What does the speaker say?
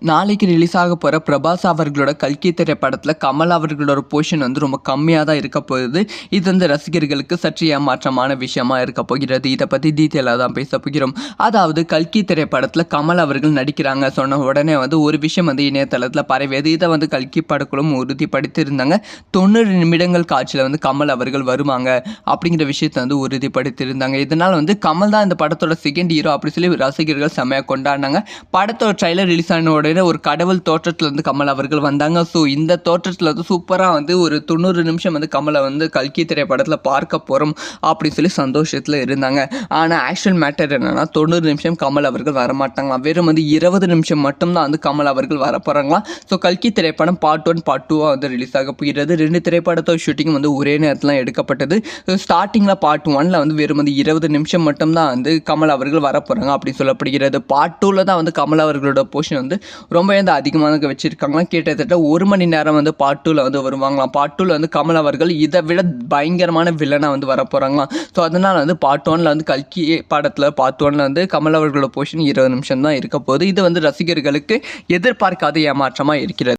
நாளைக்கு ரிலீஸ் ஆக போகிற பிரபாஸ் அவர்களோட கல்கி திரைப்படத்தில் கமல் அவர்களோட போர்ஷன் வந்து ரொம்ப கம்மியாக தான் இருக்க போகுது. இது வந்து ரசிகர்களுக்கு சற்று ஏமாற்றமான விஷயமா இருக்க போகிறது. இதை பற்றி டீட்டெயிலாக தான் பேச போகிறோம். அதாவது கல்கி திரைப்படத்தில் கமல் அவர்கள் நடிக்கிறாங்க சொன்ன உடனே வந்து ஒரு விஷயம் வந்து இணையதளத்தில் பரவியது. இதை வந்து கல்கி படக்குழும் உறுதிப்படுத்தியிருந்தாங்க. 90 நிமிடங்கள் காட்சியில் வந்து கமல் அவர்கள் வருவாங்க அப்படிங்கிற விஷயத்தை வந்து உறுதிப்படுத்தியிருந்தாங்க. இதனால் வந்து கமல் தான் இந்த படத்தோட செகண்ட் ஹீரோ அப்படி சொல்லி ரசிகர்கள் செம்மையாக கொண்டாடினாங்க. படத்தோட ட்ரைலர் ரிலீஸ் ஆன உடனே ஒரு கடவுள் தோற்றத்தில் வந்து கமல் அவர்கள் வந்தாங்க. ஸோ இந்த தோற்றத்தில் வந்து சூப்பராக வந்து ஒரு 90 நிமிஷம் வந்து கமலை வந்து கல்கி திரைப்படத்தில் பார்க்க போகிறோம் அப்படின்னு சொல்லி சந்தோஷத்தில் இருந்தாங்க. ஆனால் ஆக்சுவல் மேட்டர் என்னன்னா 90 நிமிஷம் கமல் அவர்கள் வரமாட்டாங்களாம். வெறும் வந்து 20 நிமிஷம் மட்டும்தான் வந்து கமல் அவர்கள் வர போகிறாங்களாம். ஸோ கல்கி திரைப்படம் பார்ட் 1 பார்ட் 2 வந்து ரிலீஸ் ஆக போகிறது. 2 திரைப்படத்தோட ஷூட்டிங் வந்து ஒரே நேரத்தில் எடுக்கப்பட்டது. ஸ்டார்டிங்கில் பார்ட் 1ல் வந்து வெறும் வந்து 20 நிமிஷம் மட்டும்தான் வந்து கமல் அவர்கள் வர போகிறாங்க அப்படின்னு சொல்லப்படுகிறது. பார்ட் 2ல் தான் வந்து கமல் அவர்களோட போர்ஷன் வந்து ரொம்ப வந்து அதிகமாக வச்சுருக்காங்களாம். கிட்டத்தட்ட 1 மணி நேரம் வந்து பார்ட் 2ல் வந்து வருவாங்களாம். பார்ட் 2ல் வந்து கமல் அவர்கள் இதை விட பயங்கரமான வில்லனாக வந்து வர போகிறாங்களாம். ஸோ அதனால் வந்து பார்ட் 1ல் வந்து கல்கி படத்தில் பார்ட் 1ல் வந்து கமல் அவர்களோட போர்ஷன் 20 நிமிஷம் தான் இருக்க போகுது. இது வந்து ரசிகர்களுக்கு எதிர்பார்க்காத ஏமாற்றமாக இருக்கிறது.